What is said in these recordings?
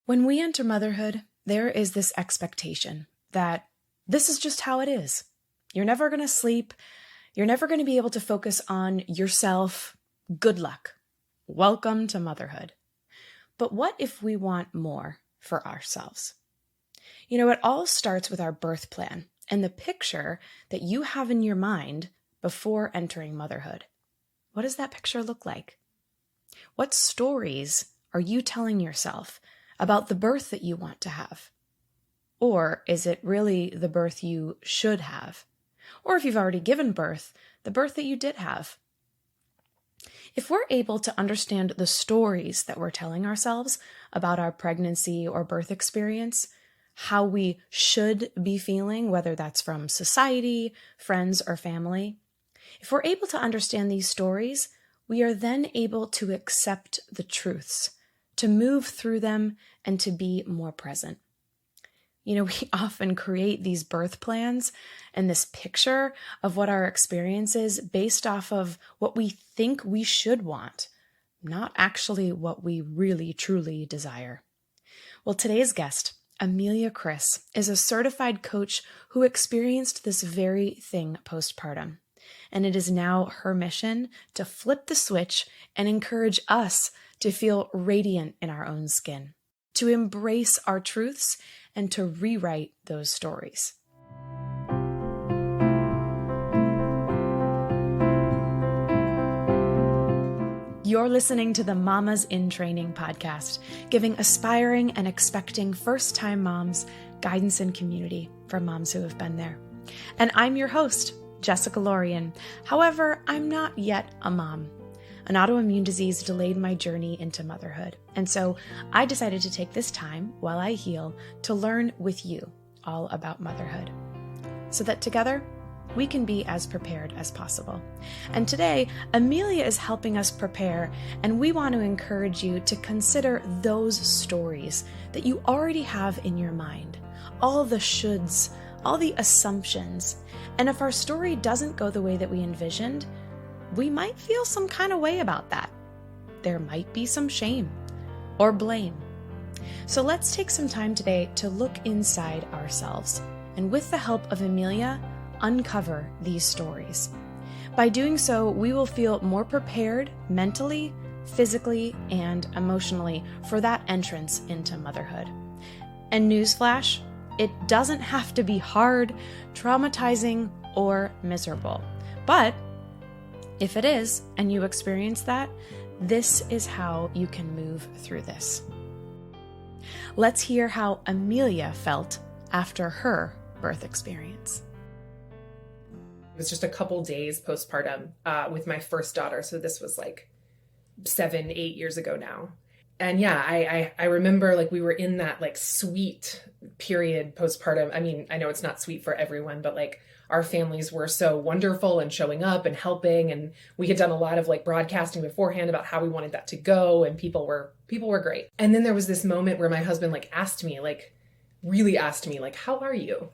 When we enter motherhood, there is this expectation that this is just how it is. You're never going to sleep. You're never going to be able to focus on yourself. Good luck. Welcome to motherhood. But what if we want more for ourselves? You know, it all starts with our birth plan and the picture that you have in your mind before entering motherhood. What does that picture look like? What stories are you telling yourself about the birth that you want to have? Or is it really the birth you should have? Or if you've already given birth, the birth that you did have? If we're able to understand the stories that we're telling ourselves about our pregnancy or birth experience, how we should be feeling, whether that's from society, friends, or family, if we're able to understand these stories, we are then able to accept the truths, to move through them, and to be more present. You know, we often create these birth plans and this picture of what our experience is based off of what we think we should want, not actually what we really, truly desire. Well, today's guest, Amelia Kriss, is a certified coach who experienced this very thing postpartum. And it is now her mission to flip the switch and encourage us to feel radiant in our own skin, to embrace our truths, and to rewrite those stories. You're listening to the Mamas in Training podcast, giving aspiring and expecting first-time moms guidance and community from moms who have been there. And I'm your host, Jessica Lorian. However, I'm not yet a mom. An autoimmune disease delayed my journey into motherhood. And so I decided to take this time while I heal to learn with you all about motherhood, so that together we can be as prepared as possible. And today, Amelia is helping us prepare, and we want to encourage you to consider those stories that you already have in your mind, all the shoulds, all the assumptions. And if our story doesn't go the way that we envisioned, we might feel some kind of way about that. There might be some shame or blame. So let's take some time today to look inside ourselves, and with the help of Amelia, uncover these stories. By doing so, we will feel more prepared mentally, physically, and emotionally for that entrance into motherhood. And newsflash, it doesn't have to be hard, traumatizing, or miserable. But if it is, and you experience that, this is how you can move through this. Let's hear how Amelia felt after her birth experience. It was just a couple days postpartum with my first daughter. So this was like 7-8 years ago now. And yeah, I remember like we were in that like sweet period postpartum. I mean, I know it's not sweet for everyone, but like our families were so wonderful and showing up and helping. And we had done a lot of like broadcasting beforehand about how we wanted that to go. And people were great. And then there was this moment where my husband really asked me, how are you?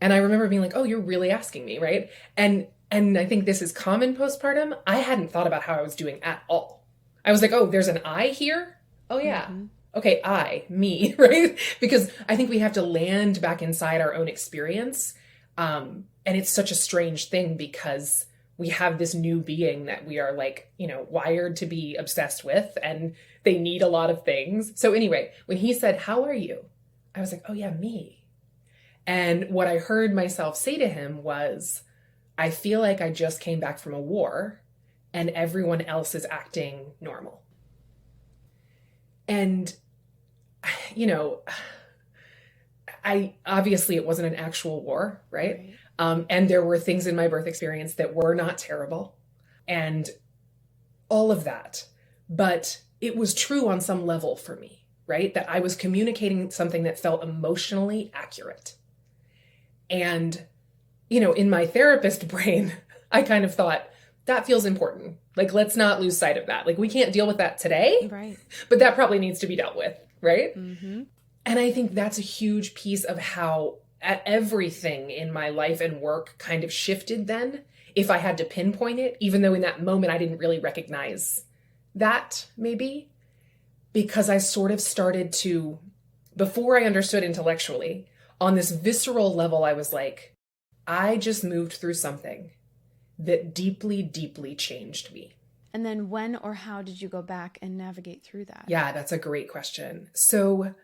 And I remember being like, oh, you're really asking me, right? And I think this is common postpartum. I hadn't thought about how I was doing at all. I was like, oh, there's an I here? Oh, yeah. Mm-hmm. Okay, me, right? Because I think we have to land back inside our own experience. And it's such a strange thing because we have this new being that we are wired to be obsessed with, and they need a lot of things. So anyway, when he said, how are you? I was like, oh yeah, me. And what I heard myself say to him was, I feel like I just came back from a war and everyone else is acting normal. And, obviously it wasn't an actual war, right? And there were things in my birth experience that were not terrible and all of that, but it was true on some level for me, right? That I was communicating something that felt emotionally accurate. And, in my therapist brain, I kind of thought that feels important. Let's not lose sight of that. We can't deal with that today, right? But that probably needs to be dealt with, right? Mm-hmm. And I think that's a huge piece of how everything in my life and work kind of shifted then, if I had to pinpoint it, even though in that moment I didn't really recognize that maybe, because I sort of started to before I understood intellectually, on this visceral level, I was like, I just moved through something that deeply, deeply changed me. And then when or how did you go back and navigate through that? Yeah, that's a great question. So,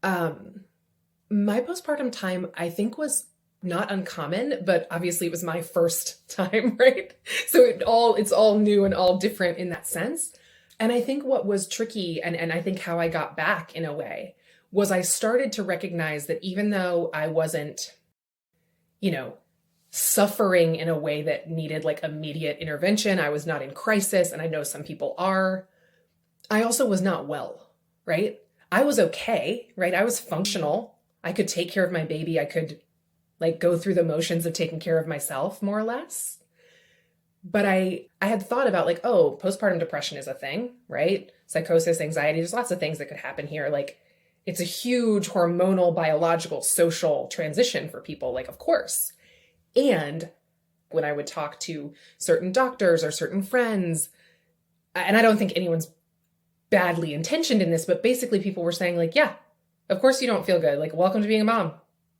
my postpartum time, I think, was not uncommon, but obviously it was my first time, right? So it's all new and all different in that sense. And I think what was tricky, and I think how I got back in a way, was I started to recognize that even though I wasn't, suffering in a way that needed like immediate intervention, I was not in crisis, and I know some people are, I also was not well, right? I was okay, right? I was functional. I could take care of my baby. I could like go through the motions of taking care of myself more or less. But I had thought about like, oh, postpartum depression is a thing, right? Psychosis, anxiety, there's lots of things that could happen here. Like it's a huge hormonal, biological, social transition for people, like, of course. And when I would talk to certain doctors or certain friends, and I don't think anyone's badly intentioned in this, but basically people were saying like, yeah, of course you don't feel good. Like, welcome to being a mom.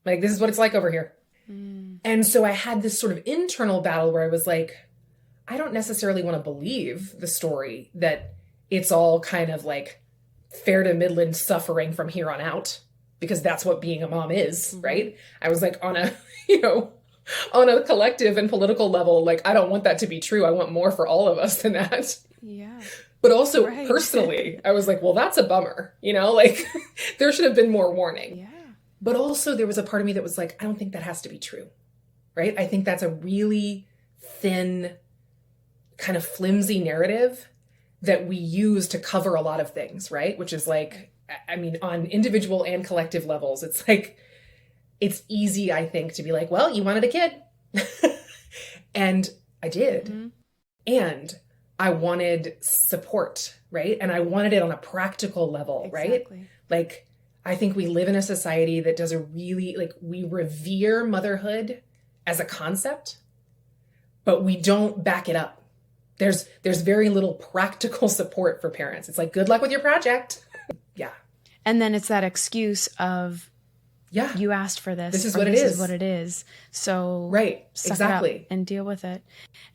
Like, this is what it's like over here. And so I had this sort of internal battle where I was like, I don't necessarily want to believe the story that it's all kind of like fair to Midland suffering from here on out, because that's what being a mom is, right? I was like on a, on a collective and political level, like, I don't want that to be true. I want more for all of us than that. Yeah. But also personally, I was like, well, that's a bummer, like there should have been more warning. Yeah. But also there was a part of me that was like, I don't think that has to be true, right? I think that's a really thin, kind of flimsy narrative that we use to cover a lot of things, right? Which is like, I mean, on individual and collective levels, it's like, it's easy, I think, to be like, well, you wanted a kid. And I did. Mm-hmm. And I wanted support, right? And I wanted it on a practical level, exactly. Right? Like, I think we live in a society that does a really, like, we revere motherhood as a concept, but we don't back it up. There's very little practical support for parents. It's like, good luck with your project. Yeah. And then it's that excuse of, yeah, you asked for this. This is what it is. This is what it is. So right, suck exactly, it up and deal with it.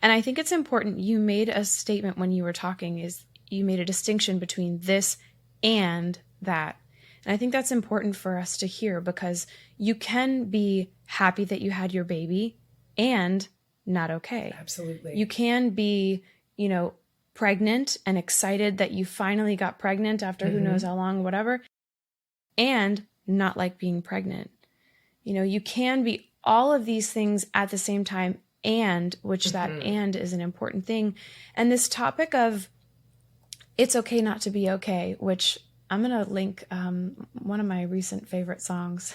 And I think it's important. You made a statement when you were talking. Is you made a distinction between this and that. And I think that's important for us to hear, because you can be happy that you had your baby and not okay. Absolutely. You can be, pregnant and excited that you finally got pregnant after who knows how long, whatever, and not like being pregnant. You can be all of these things at the same time, and which that and is an important thing. And this topic of it's okay not to be okay, which I'm going to link one of my recent favorite songs.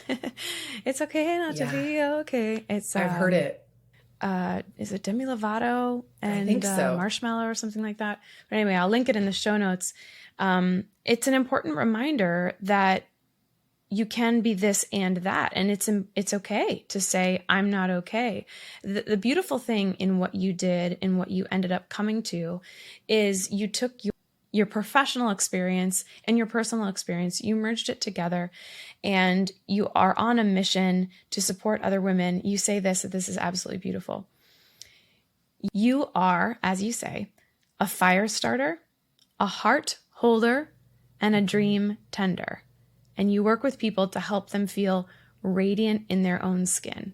It's okay not to be okay. It's I've heard it. Is it Demi Lovato and I think so. Marshmallow or something like that? But anyway, I'll link it in the show notes. It's an important reminder that you can be this and that, and it's okay to say, I'm not okay. The beautiful thing in what you did and what you ended up coming to is you took your professional experience and your personal experience, you merged it together, and you are on a mission to support other women. You say this is absolutely beautiful. You are, as you say, a fire starter, a heart holder, and a dream tender. And you work with people to help them feel radiant in their own skin.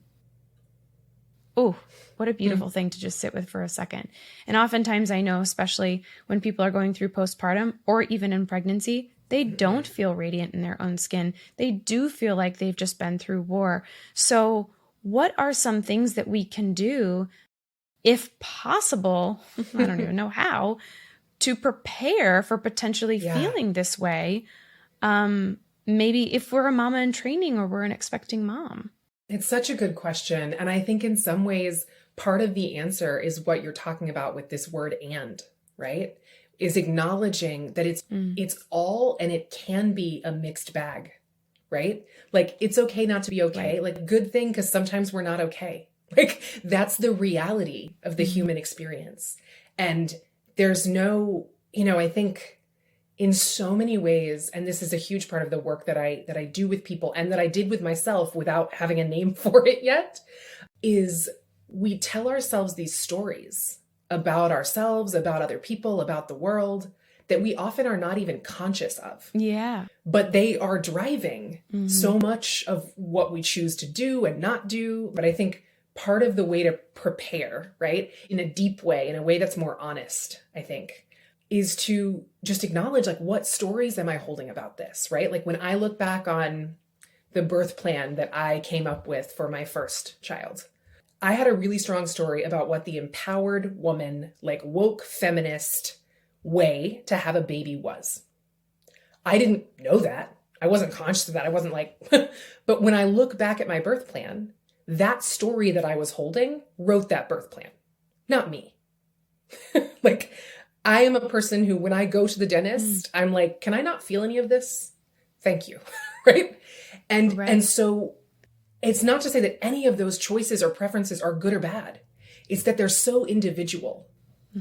Oh, what a beautiful thing to just sit with for a second. And oftentimes I know, especially when people are going through postpartum or even in pregnancy, they don't feel radiant in their own skin. They do feel like they've just been through war. So what are some things that we can do, if possible, I don't even know how, to prepare for potentially feeling this way? Maybe if we're a mama in training or we're an expecting mom. It's such a good question. And I think in some ways, part of the answer is what you're talking about with this word and, right? Is acknowledging that it's all, and it can be a mixed bag, right? Like, it's okay not to be okay. Right. Like, good thing, because sometimes we're not okay. Like, that's the reality of the human experience. And there's no, I think in so many ways, and this is a huge part of the work that I do with people and that I did with myself without having a name for it yet, is we tell ourselves these stories about ourselves, about other people, about the world that we often are not even conscious of. Yeah. But they are driving so much of what we choose to do and not do. But I think part of the way to prepare, right, in a deep way, in a way that's more honest, I think, is to just acknowledge, like, what stories am I holding about this, right? Like when I look back on the birth plan that I came up with for my first child, I had a really strong story about what the empowered woman, like woke feminist way to have a baby was. I didn't know that. I wasn't conscious of that. I wasn't like, but when I look back at my birth plan, that story that I was holding wrote that birth plan, not me. Like, I am a person who, when I go to the dentist, I'm like, can I not feel any of this? Thank you. Right. And so it's not to say that any of those choices or preferences are good or bad. It's that they're so individual.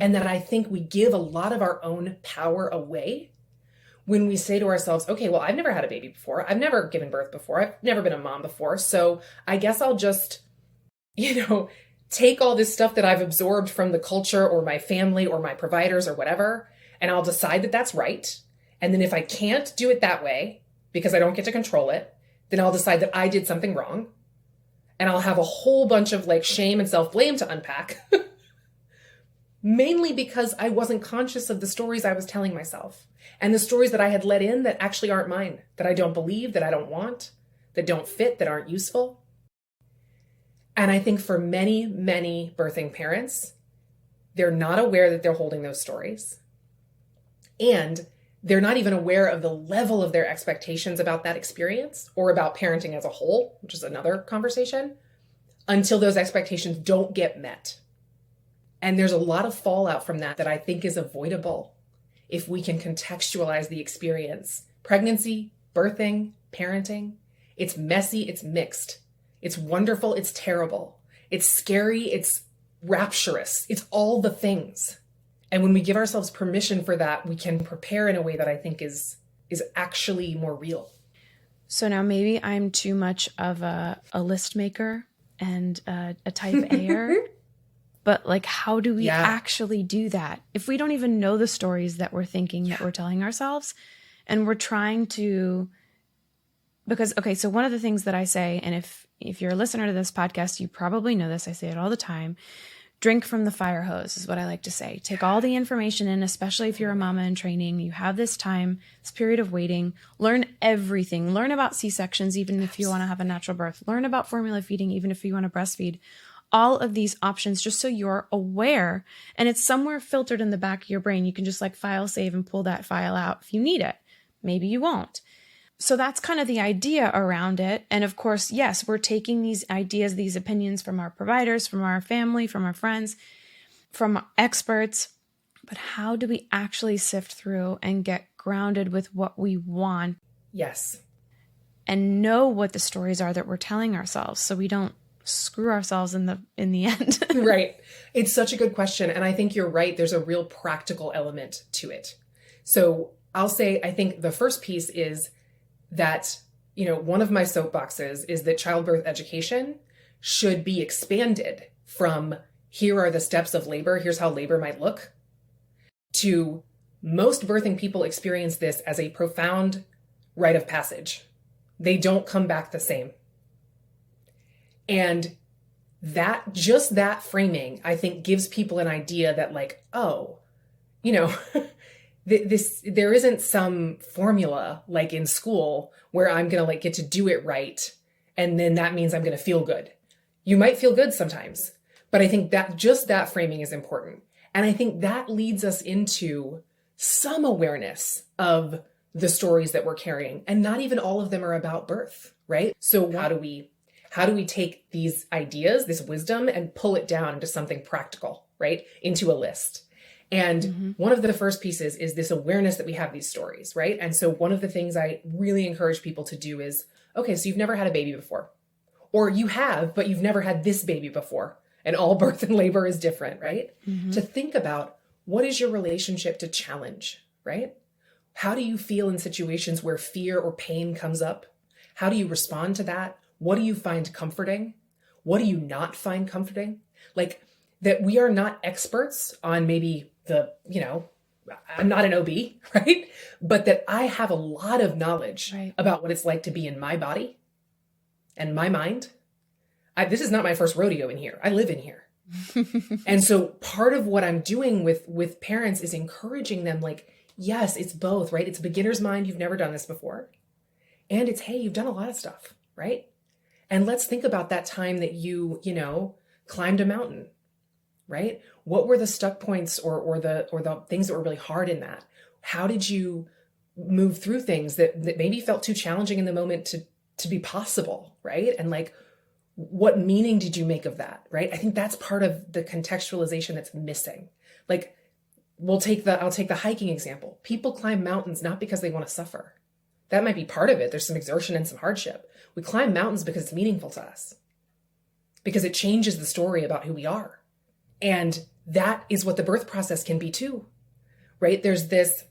And that I think we give a lot of our own power away when we say to ourselves, okay, well, I've never had a baby before. I've never given birth before. I've never been a mom before. So I guess I'll just, take all this stuff that I've absorbed from the culture or my family or my providers or whatever, and I'll decide that that's right. And then if I can't do it that way because I don't get to control it, then I'll decide that I did something wrong. And I'll have a whole bunch of like shame and self-blame to unpack. Mainly because I wasn't conscious of the stories I was telling myself and the stories that I had let in that actually aren't mine, that I don't believe, that I don't want, that don't fit, that aren't useful. And I think for many, many birthing parents, they're not aware that they're holding those stories. And they're not even aware of the level of their expectations about that experience or about parenting as a whole, which is another conversation, until those expectations don't get met. And there's a lot of fallout from that I think is avoidable if we can contextualize the experience. Pregnancy, birthing, parenting, it's messy, it's mixed. It's wonderful, it's terrible. It's scary, it's rapturous. It's all the things. And when we give ourselves permission for that, we can prepare in a way that I think is actually more real. So now maybe I'm too much of a list maker and a type A-er. But like, how do we actually do that? If we don't even know the stories that we're thinking that we're telling ourselves, and we're trying to, because, okay, so one of the things that I say, and if you're a listener to this podcast, you probably know this, I say it all the time, drink from the fire hose is what I like to say. Take all the information in, especially if you're a mama in training, you have this time, this period of waiting, learn everything, learn about C-sections, even if you want to have a natural birth, learn about formula feeding, even if you want to breastfeed. All of these options, just so you're aware, and it's somewhere filtered in the back of your brain. You can just like file save and pull that file out if you need it. Maybe you won't. So that's kind of the idea around it. And of course, yes, we're taking these ideas, these opinions from our providers, from our family, from our friends, from experts. But how do we actually sift through and get grounded with what we want? Yes. And know what the stories are that we're telling ourselves, so we don't screw ourselves in the end. Right. It's such a good question. And I think you're right. There's a real practical element to it. So I'll say, I think the first piece is that, one of my soapboxes is that childbirth education should be expanded from here are the steps of labor, here's how labor might look, to most birthing people experience this as a profound rite of passage. They don't come back the same. And that framing, I think, gives people an idea that like, oh, there isn't some formula like in school where I'm going to like get to do it right. And then that means I'm going to feel good. You might feel good sometimes, but I think that just that framing is important. And I think that leads us into some awareness of the stories that we're carrying. And not even all of them are about birth, right? So how do we take these ideas, this wisdom, and pull it down into something practical, right? Into a list. And one of the first pieces is this awareness that we have these stories, right? And so one of the things I really encourage people to do is, okay, so you've never had a baby before, or you have, but you've never had this baby before, and all birth and labor is different, right? To think about, what is your relationship to challenge, right? How do you feel in situations where fear or pain comes up? How do you respond to that? What do you find comforting? What do you not find comforting? Like, that we are not experts on maybe I'm not an OB, right? But that I have a lot of knowledge about what it's like to be in my body and my mind. This is not my first rodeo in here. I live in here. And so part of what I'm doing with parents is encouraging them, like, yes, it's both, right? It's a beginner's mind. You've never done this before. And it's, hey, you've done a lot of stuff, right? And let's think about that time that you climbed a mountain, right? What were the stuck points or the things that were really hard in that? How did you move through things that maybe felt too challenging in the moment to be possible, right? And like, what meaning did you make of that, right? I think that's part of the contextualization that's missing. Like, I'll take the hiking example. People climb mountains not because they want to suffer. That might be part of it. There's some exertion and some hardship. We climb mountains because it's meaningful to us, because it changes the story about who we are. And that is what the birth process can be too, right? There's this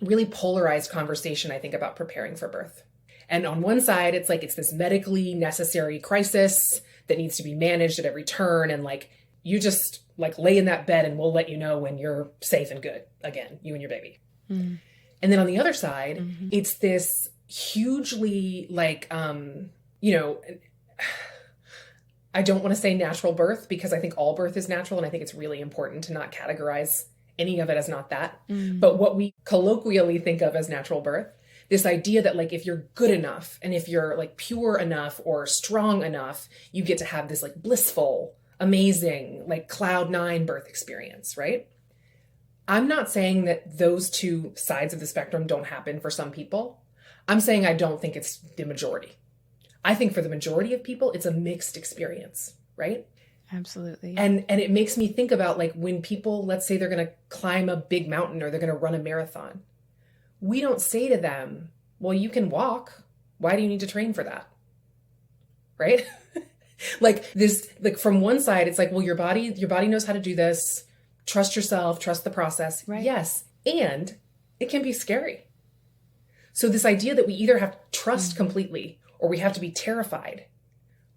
really polarized conversation, I think, about preparing for birth. And on one side, it's like, it's this medically necessary crisis that needs to be managed at every turn. And like, you just like lay in that bed and we'll let you know when you're safe and good again, you and your baby. Mm-hmm. And then on the other side, it's this hugely like, I don't want to say natural birth, because I think all birth is natural. And I think it's really important to not categorize any of it as not that. But what we colloquially think of as natural birth, this idea that like, if you're good enough and if you're like pure enough or strong enough, you get to have this like blissful, amazing, like cloud nine birth experience, right? I'm not saying that those two sides of the spectrum don't happen for some people. I'm saying I don't think it's the majority. I think for the majority of people, it's a mixed experience, right? Absolutely. And it makes me think about like when people, let's say they're going to climb a big mountain or they're going to run a marathon. We don't say to them, well, you can walk. Why do you need to train for that? Right? Like this, like from one side, it's like, well, your body knows how to do this. Trust yourself, trust the process. Right. Yes. And it can be scary. So this idea that we either have to trust completely or we have to be terrified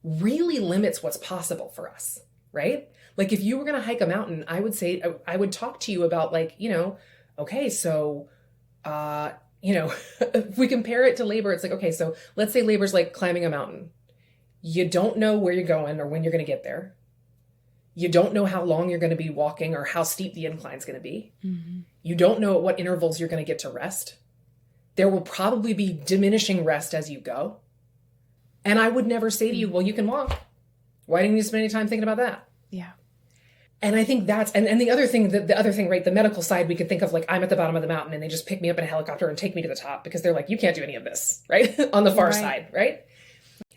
really limits what's possible for us, right? Like if you were going to hike a mountain, I would talk to you about like, okay, so, if we compare it to labor, it's like, okay, so let's say labor's like climbing a mountain. You don't know where you're going or when you're going to get there. You don't know how long you're going to be walking or how steep the incline's going to be. Mm-hmm. You don't know at what intervals you're going to get to rest. There will probably be diminishing rest as you go. And I would never say to you, well, you can walk. Why didn't you spend any time thinking about that? Yeah. And I think that's, and the other thing, right, the medical side, we could think of like, I'm at the bottom of the mountain and they just pick me up in a helicopter and take me to the top because they're like, you can't do any of this, right? On the far side, right?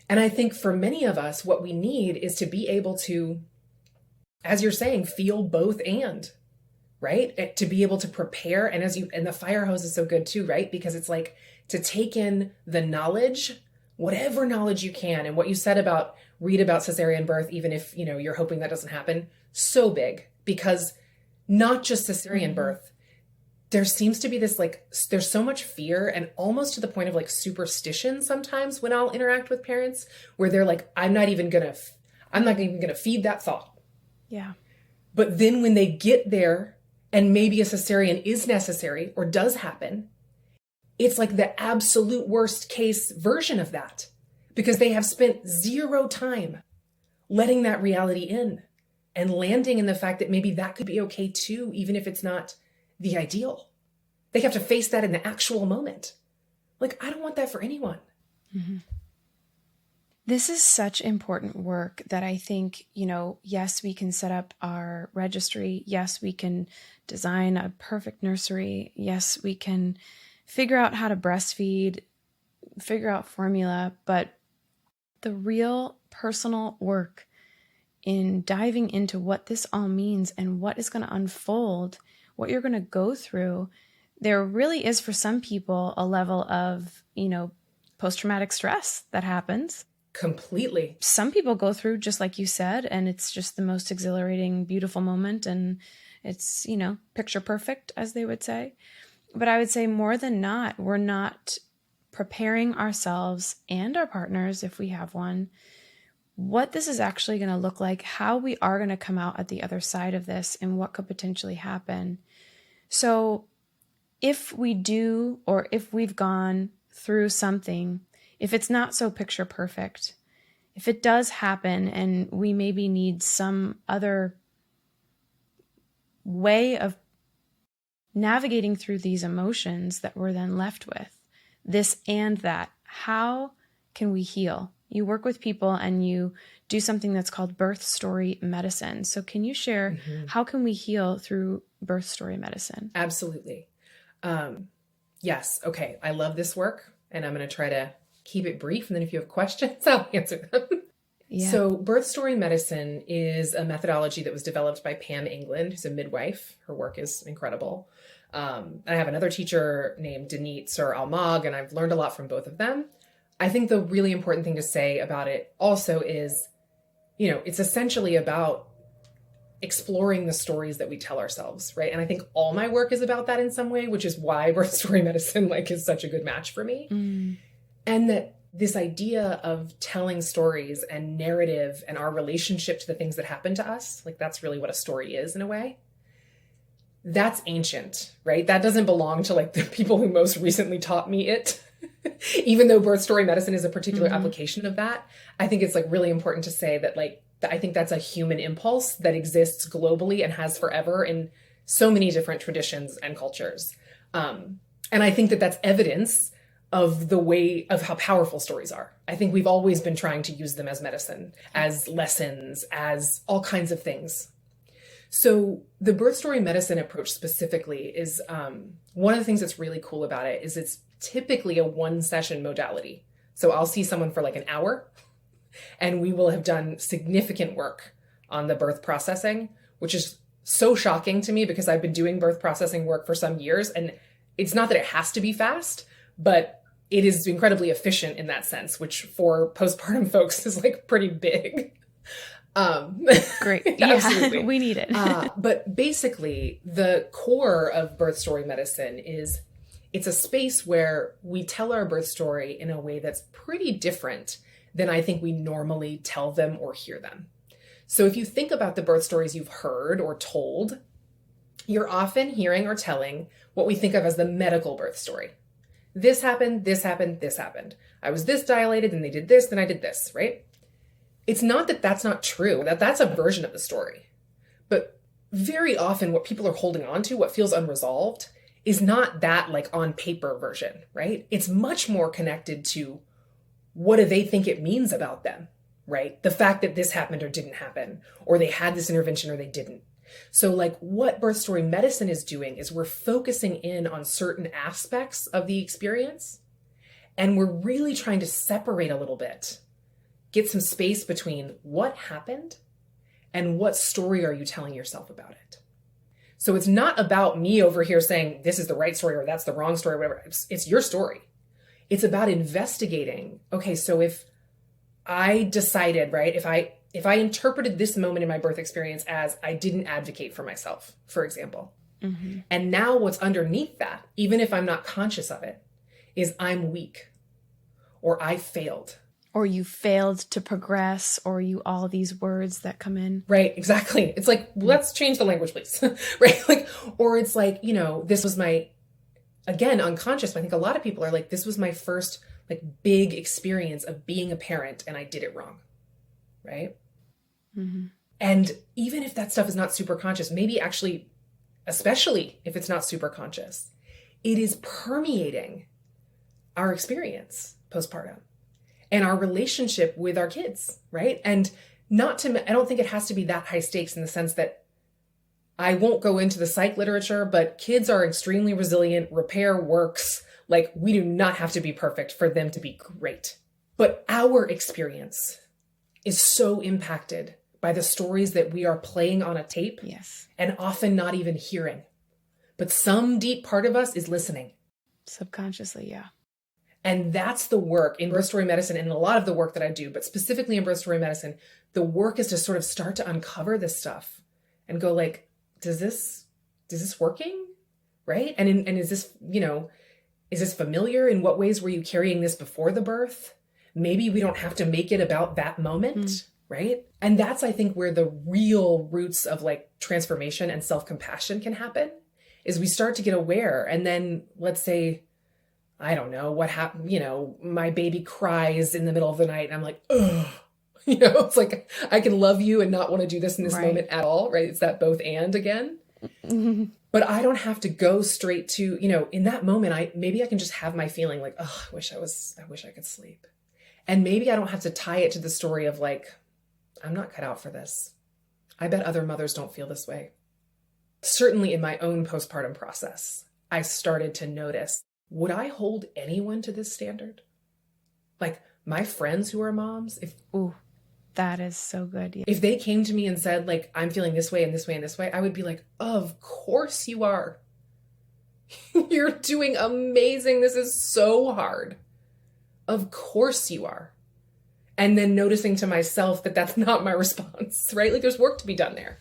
And I think for many of us, what we need is to be able to, as you're saying, feel both and, right? To be able to prepare. And and the fire hose is so good too, right? Because it's like to take in the knowledge, whatever knowledge you can. And what you said about read about cesarean birth, even if, you're hoping that doesn't happen, so big, because not just cesarean birth, there seems to be this, like, there's so much fear and almost to the point of like superstition sometimes when I'll interact with parents where they're like, I'm not even going to feed that thought. Yeah. But then when they get there and maybe a cesarean is necessary or does happen, it's like the absolute worst case version of that because they have spent zero time letting that reality in and landing in the fact that maybe that could be okay too, even if it's not the ideal. They have to face that in the actual moment. Like, I don't want that for anyone. Mm-hmm. This is such important work that I think, yes, we can set up our registry. Yes, we can design a perfect nursery. Yes, we can figure out how to breastfeed, figure out formula. But the real personal work in diving into what this all means and what is going to unfold, what you're going to go through, there really is for some people a level of, post-traumatic stress that happens. Completely. Some people go through, just like you said, and it's just the most exhilarating, beautiful moment. And it's, picture perfect, as they would say. But I would say more than not, we're not preparing ourselves and our partners, if we have one, what this is actually going to look like, how we are going to come out at the other side of this, and what could potentially happen. So if we do, or if we've gone through something, if it's not so picture perfect, if it does happen and we maybe need some other way of navigating through these emotions that we're then left with, this and that, how can we heal? You work with people and you do something that's called birth story medicine. So can you share how can we heal through birth story medicine? Absolutely. Yes. Okay. I love this work and I'm going to try to keep it brief. And then if you have questions, I'll answer them. Yeah. So birth story medicine is a methodology that was developed by Pam England, who's a midwife. Her work is incredible. I have another teacher named Denise or Almag, and I've learned a lot from both of them. I think the really important thing to say about it also is, it's essentially about exploring the stories that we tell ourselves, right? And I think all my work is about that in some way, which is why birth story medicine is such a good match for me. And that this idea of telling stories and narrative and our relationship to the things that happen to us, that's really what a story is in a way. That's ancient, right? That doesn't belong to the people who most recently taught me it. Even though birth story medicine is a particular application of that, I think it's really important to say that I think that's a human impulse that exists globally and has forever in so many different traditions and cultures. And I think that that's evidence of the way of how powerful stories are. I think we've always been trying to use them as medicine, as lessons, as all kinds of things. So the birth story medicine approach specifically is one of the things that's really cool about it is it's typically a 1-session modality. So I'll see someone for an hour and we will have done significant work on the birth processing, which is so shocking to me because I've been doing birth processing work for some years. And it's not that it has to be fast, but it is incredibly efficient in that sense, which for postpartum folks is pretty big. Great. Absolutely. Yeah, we need it. But basically the core of birth story medicine is it's a space where we tell our birth story in a way that's pretty different than I think we normally tell them or hear them. So if you think about the birth stories you've heard or told, you're often hearing or telling what we think of as the medical birth story. This happened, this happened, this happened. I was this dilated and they did this, then I did this, right? It's not that that's not true, that's a version of the story. But very often what people are holding on to, what feels unresolved, is not that on paper version, right? It's much more connected to what do they think it means about them, right? The fact that this happened or didn't happen, or they had this intervention or they didn't. So what birth story medicine is doing is we're focusing in on certain aspects of the experience, and we're really trying to separate a little bit, get some space between what happened and what story are you telling yourself about it. So it's not about me over here saying this is the right story or that's the wrong story, or whatever. It's your story. It's about investigating. Okay, so if I decided, right, if I interpreted this moment in my birth experience as I didn't advocate for myself, for example, and now what's underneath that, even if I'm not conscious of it, is I'm weak or I failed. Or you failed to progress, or you all these words that come in. Right, exactly. It's let's change the language, please. Right? Or it's this was my, again, unconscious, but I think a lot of people are this was my first big experience of being a parent and I did it wrong. Right? And even if that stuff is not super conscious, maybe actually, especially if it's not super conscious, it is permeating our experience postpartum and our relationship with our kids, right? And I don't think it has to be that high stakes in the sense that I won't go into the psych literature, but kids are extremely resilient, repair works. We do not have to be perfect for them to be great. But our experience is so impacted by the stories that we are playing on a tape, yes, and often not even hearing. But some deep part of us is listening. Subconsciously, yeah. And that's the work in birth story medicine and a lot of the work that I do, but specifically in birth story medicine, the work is to sort of start to uncover this stuff and go does this working? right? And is this, is this familiar? In what ways were you carrying this before the birth? Maybe we don't have to make it about that moment, right? And that's, I think, where the real roots of like transformation and self-compassion can happen, is we start to get aware. And then let's say, I don't know what happened, my baby cries in the middle of the night and I'm like, ugh, it's like, I can love you and not want to do this in this moment at all, right? It's that both and again. But I don't have to go straight to, in that moment, maybe I can just have my feeling like, oh, I wish I could sleep. And maybe I don't have to tie it to the story of like, I'm not cut out for this. I bet other mothers don't feel this way. Certainly in my own postpartum process, I started to notice, would I hold anyone to this standard? Like my friends who are moms, Ooh, that is so good. Yeah. If they came to me and said like, I'm feeling this way and this way and this way, I would be like, of course you are. You're doing amazing. This is so hard. Of course you are. And then noticing to myself that that's not my response, right? Like there's work to be done there.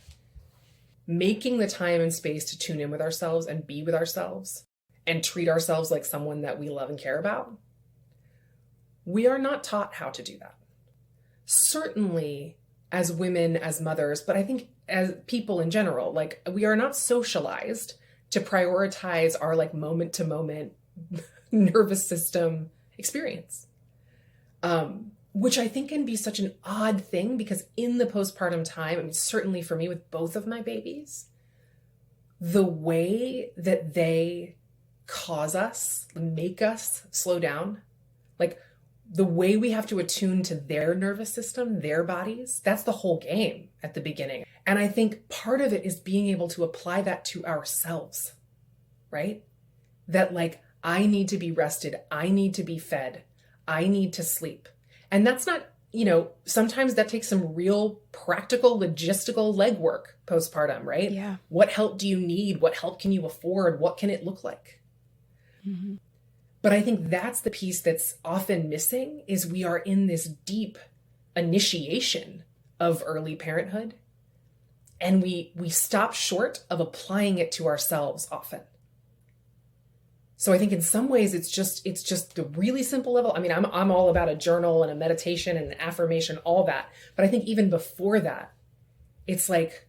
Making the time and space to tune in with ourselves and be with ourselves and treat ourselves like someone that we love and care about. We are not taught how to do that. Certainly as women, as mothers, but I think as people in general, like we are not socialized to prioritize our like moment to moment nervous system experience. Which I think can be such an odd thing because in the postpartum time, certainly for me with both of my babies, the way that they cause us, make us slow down, like the way we have to attune to their nervous system, their bodies, that's the whole game at the beginning. And I think part of it is being able to apply that to ourselves, right? That like, I need to be rested. I need to be fed. I need to sleep. And that's not, sometimes that takes some real practical, logistical legwork postpartum, right? Yeah. What help do you need? What help can you afford? What can it look like? Mm-hmm. But I think that's the piece that's often missing is we are in this deep initiation of early parenthood. And we stop short of applying it to ourselves often. So I think in some ways it's just the really simple level. I mean, I'm all about a journal and a meditation and an affirmation, all that. But I think even before that, it's like,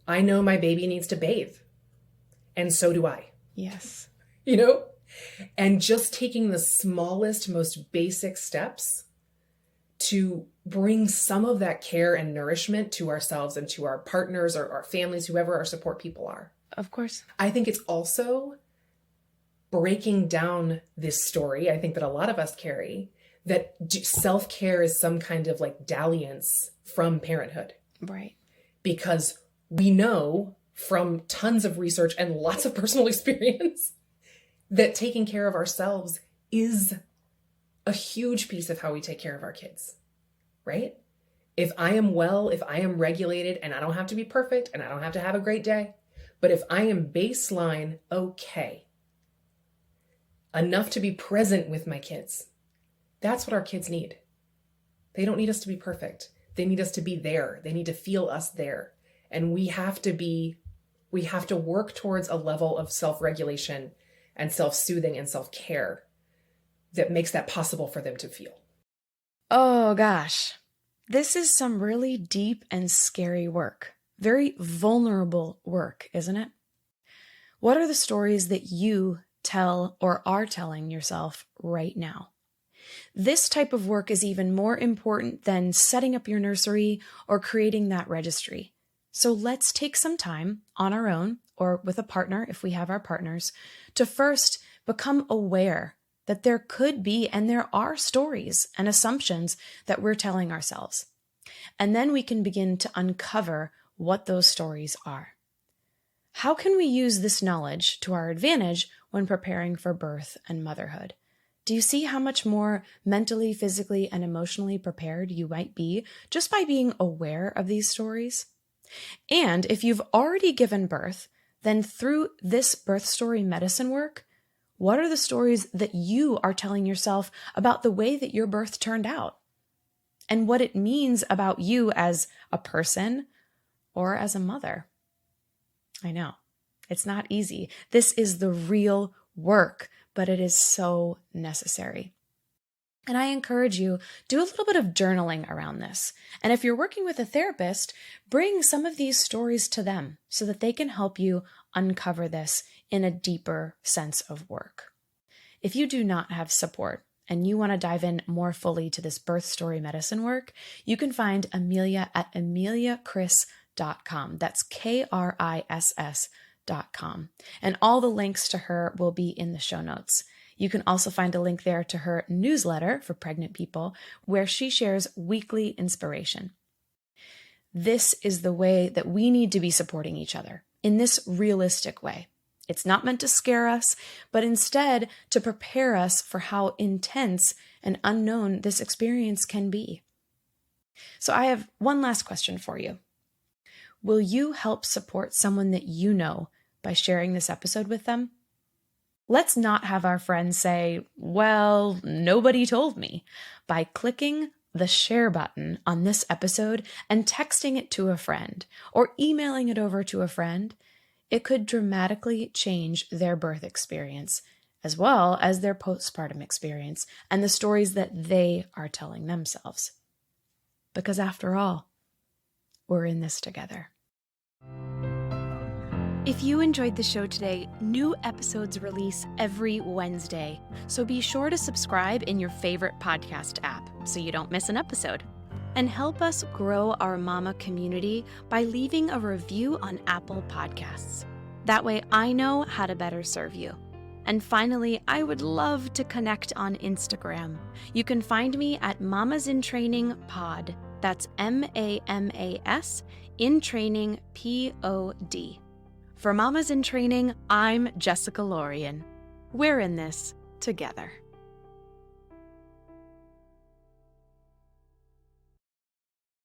I know my baby needs to bathe. And so do I. Yes. And just taking the smallest, most basic steps to bring some of that care and nourishment to ourselves and to our partners or our families, whoever our support people are. Of course. I think it's also breaking down this story, I think that a lot of us carry, that self-care is some kind of like dalliance from parenthood. Right. Because we know from tons of research and lots of personal experience that taking care of ourselves is a huge piece of how we take care of our kids, right? If I am well, if I am regulated, and I don't have to be perfect and I don't have to have a great day, but if I am baseline okay, enough to be present with my kids. That's what our kids need. They don't need us to be perfect. They need us to be there. They need to feel us there. And we have to work towards a level of self-regulation and self-soothing and self-care that makes that possible for them to feel. Oh gosh, this is some really deep and scary work. Very vulnerable work, isn't it? What are the stories that you tell or are telling yourself right now? This type of work is even more important than setting up your nursery or creating that registry. So let's take some time on our own or with a partner, if we have our partners, to first become aware that there could be and there are stories and assumptions that we're telling ourselves. And then we can begin to uncover what those stories are. How can we use this knowledge to our advantage when preparing for birth and motherhood? Do you see how much more mentally, physically, and emotionally prepared you might be just by being aware of these stories? And if you've already given birth, then through this birth story medicine work, what are the stories that you are telling yourself about the way that your birth turned out? And what it means about you as a person or as a mother? I know. It's not easy. This is the real work, but it is so necessary. And I encourage you, do a little bit of journaling around this. And if you're working with a therapist, bring some of these stories to them so that they can help you uncover this in a deeper sense of work. If you do not have support and you want to dive in more fully to this birth story medicine work, you can find Amelia at ameliakriss.com. That's KRISS.com. And all the links to her will be in the show notes. You can also find a link there to her newsletter for pregnant people, where she shares weekly inspiration. This is the way that we need to be supporting each other, in this realistic way. It's not meant to scare us, but instead to prepare us for how intense and unknown this experience can be. So I have one last question for you. Will you help support someone that you know by sharing this episode with them? Let's not have our friends say, well, nobody told me, by clicking the share button on this episode and texting it to a friend or emailing it over to a friend. It could dramatically change their birth experience as well as their postpartum experience and the stories that they are telling themselves. Because after all, we're in this together. If you enjoyed the show today, new episodes release every Wednesday, so be sure to subscribe in your favorite podcast app so you don't miss an episode. And help us grow our mama community by leaving a review on Apple Podcasts. That way I know how to better serve you. And finally, I would love to connect on Instagram. You can find me at Mamas in Training Pod. That's MAMAS in Training POD. For Mamas in Training, I'm Jessica Lorian. We're in this together.